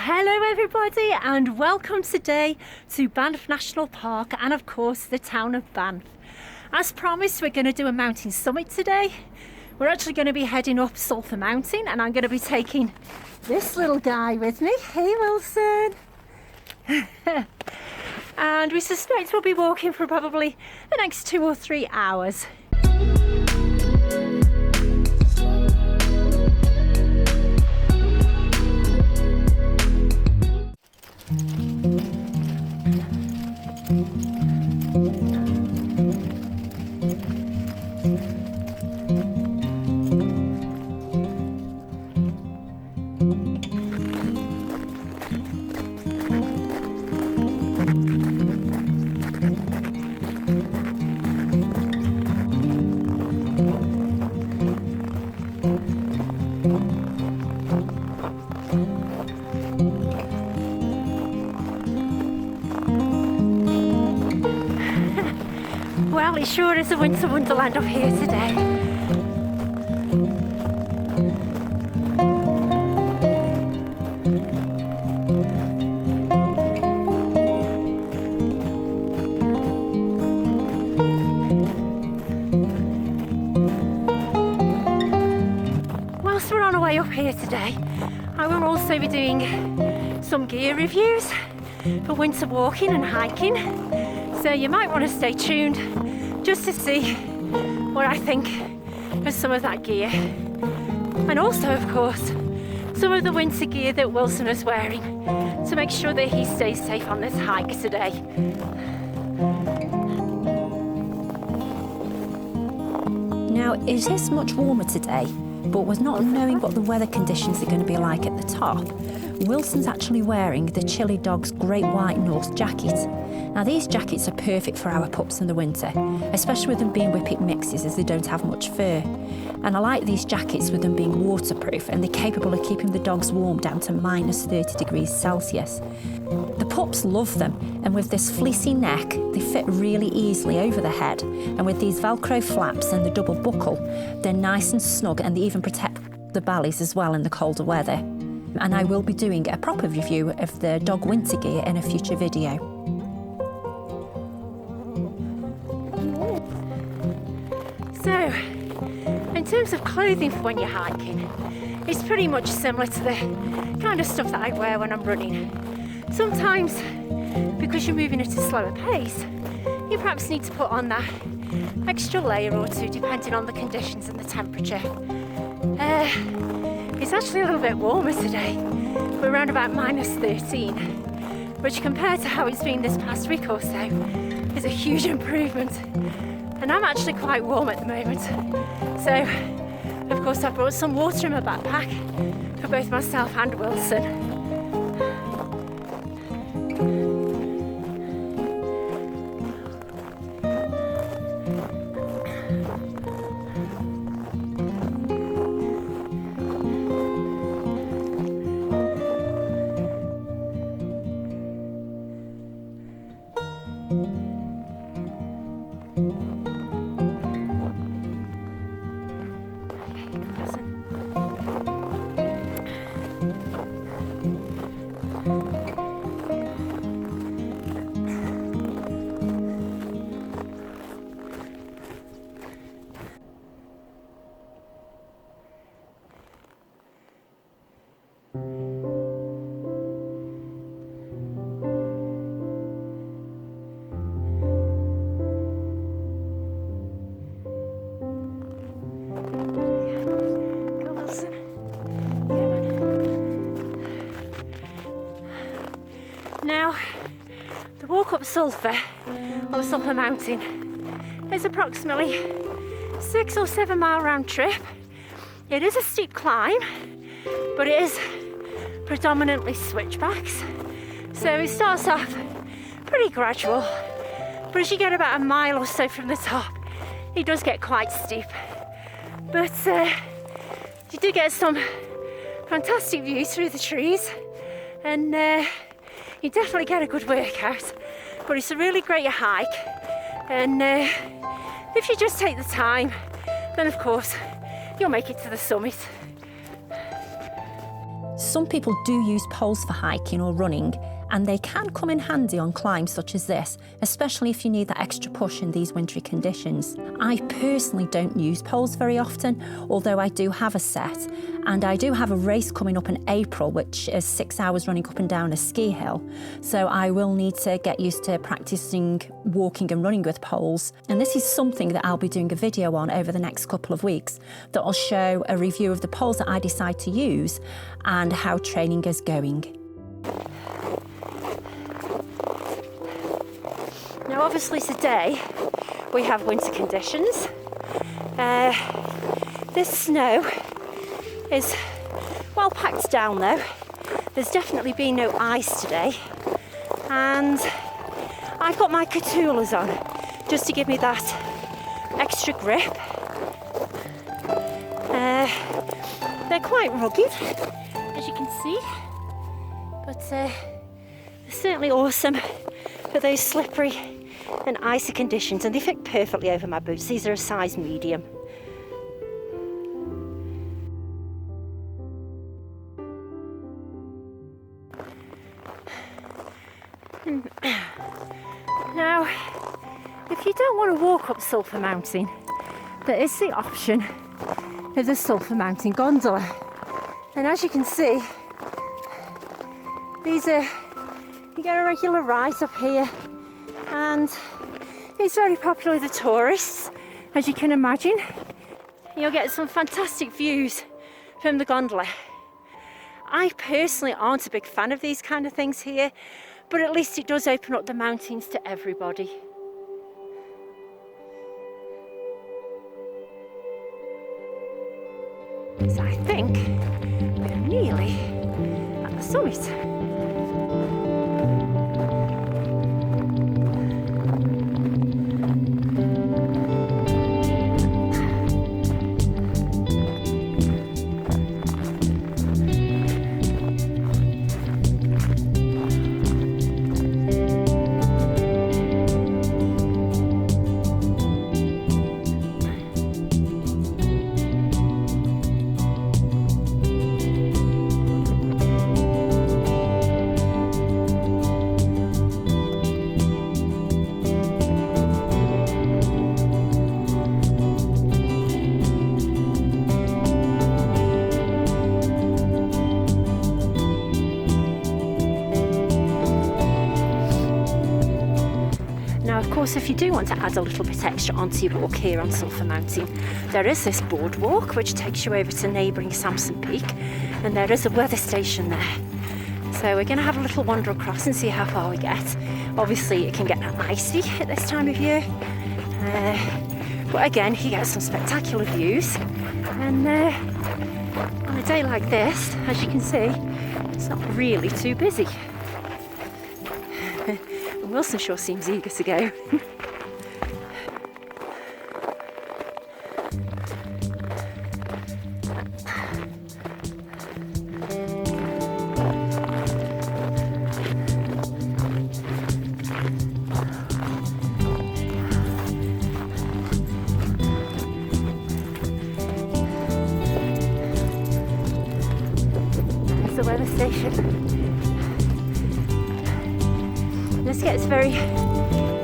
Hello everybody and welcome today to Banff National Park and of course the town of Banff. As promised, we're going to do a mountain summit today. We're actually going to be heading up Sulphur Mountain and I'm going to be taking this little guy with me. Hey Wilson! And we suspect we'll be walking for probably the next 2 or 3 hours. Well, it sure is a winter wonderland up here today. Whilst we're on our way up here today, I will also be doing some gear reviews for winter walking and hiking. So you might want to stay tuned just to see what I think of some of that gear. And also, of course, some of the winter gear that Wilson is wearing to make sure that he stays safe on this hike today. Now, it is much warmer today, but with not knowing what the weather conditions are going to be like at the top, Wilson's actually wearing the Chilly Dog's Great White Norse jacket. Now these jackets are perfect for our pups in the winter, especially with them being whippet mixes as they don't have much fur. And I like these jackets with them being waterproof and they're capable of keeping the dogs warm down to minus 30 degrees Celsius. The pups love them, and with this fleecy neck they fit really easily over the head, and with these Velcro flaps and the double buckle they're nice and snug, and they even protect the bellies as well in the colder weather. And I will be doing a proper review of the dog winter gear in a future video. So, in terms of clothing for when you're hiking, it's pretty much similar to the kind of stuff that I wear when I'm running. Sometimes, because you're moving at a slower pace, you perhaps need to put on that extra layer or two depending on the conditions and the temperature. It's actually a little bit warmer today. We're around about minus 13, which compared to how it's been this past week or so is a huge improvement. And I'm actually quite warm at the moment. So, of course, I brought some water in my backpack for both myself and Wilson. Now, the walk up Sulphur, or Sulphur Mountain, is approximately 6 or 7 mile round trip. It is a steep climb, but it is predominantly switchbacks. So it starts off pretty gradual, but as you get about a mile or so from the top, it does get quite steep. But you do get some fantastic views through the trees, and you definitely get a good workout. But it's a really great hike, and if you just take the time, then of course you'll make it to the summit. Some people do use poles for hiking or running, and they can come in handy on climbs such as this, especially if you need that extra push in these wintry conditions. I personally don't use poles very often, although I do have a set, and I do have a race coming up in April, which is 6 hours running up and down a ski hill. So I will need to get used to practicing walking and running with poles. And this is something that I'll be doing a video on over the next couple of weeks that will show a review of the poles that I decide to use and how training is going. Now obviously today we have winter conditions. This snow is well packed down though. There's definitely been no ice today, and I've got my Khatoolas on just to give me that extra grip. They're quite rugged, as you can see, but they're certainly awesome for those slippery and icy conditions, and they fit perfectly over my boots. These are a size medium. Now, if you don't want to walk up Sulphur Mountain, there is the option of the Sulphur Mountain gondola. And as you can see, you get a regular ride up here, and it's very popular with the tourists, as you can imagine. You'll get some fantastic views from the gondola. I personally aren't a big fan of these kind of things here, but at least it does open up the mountains to everybody. So I think we're nearly at the summit. Of course, if you do want to add a little bit extra onto your walk here on Sulphur Mountain, there is this boardwalk which takes you over to neighbouring Samson Peak, and there is a weather station there. So we're going to have a little wander across and see how far we get. Obviously it can get icy at this time of year, but again you get some spectacular views, and on a day like this, as you can see, it's not really too busy. Wilson sure seems eager to go. There's the weather station. This gets very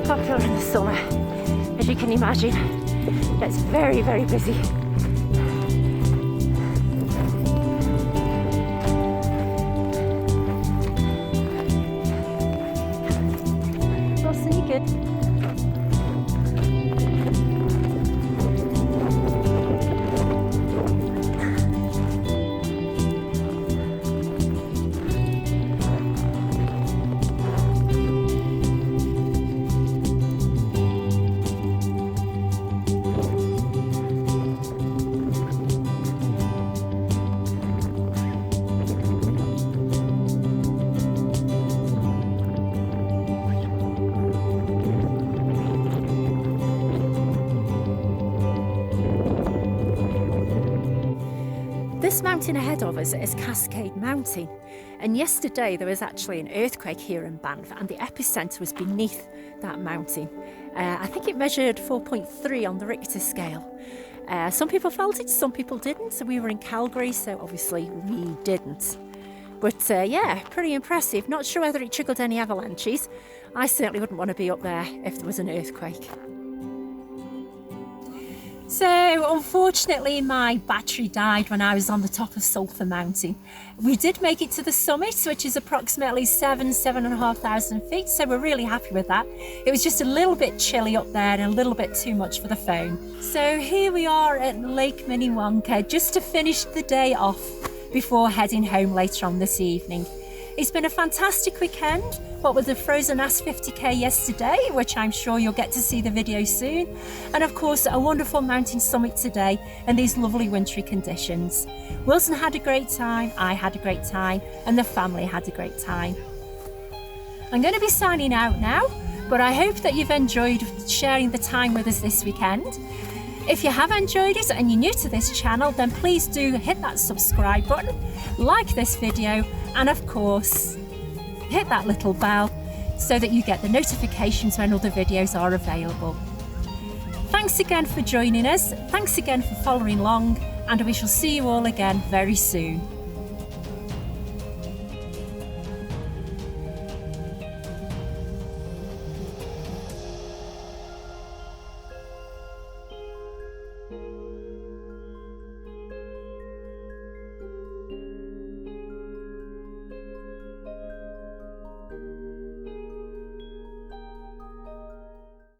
popular in the summer, as you can imagine. It's very, very busy. Wilson, you good? This mountain ahead of us is Cascade Mountain, and yesterday there was actually an earthquake here in Banff, and the epicentre was beneath that mountain. I think it measured 4.3 on the Richter scale. Some people felt it, some people didn't, so we were in Calgary, so obviously we didn't. But yeah, pretty impressive. Not sure whether it triggered any avalanches. I certainly wouldn't want to be up there if there was an earthquake. So unfortunately my battery died when I was on the top of Sulphur Mountain. We did make it to the summit, which is approximately 7,500 feet, so we're really happy with that. It was just a little bit chilly up there and a little bit too much for the phone. So here we are at Lake Minnewanka, just to finish the day off before heading home later on this evening. It's been a fantastic weekend, what with the Frozen Ass 50k yesterday, which I'm sure you'll get to see the video soon, and of course a wonderful mountain summit today in these lovely wintry conditions. Wilson had a great time, I had a great time, and the family had a great time. I'm going to be signing out now, but I hope that you've enjoyed sharing the time with us this weekend. If you have enjoyed it and you're new to this channel, then please do hit that subscribe button, like this video, and of course, hit that little bell so that you get the notifications when other videos are available. Thanks again for joining us, thanks again for following along, and we shall see you all again very soon.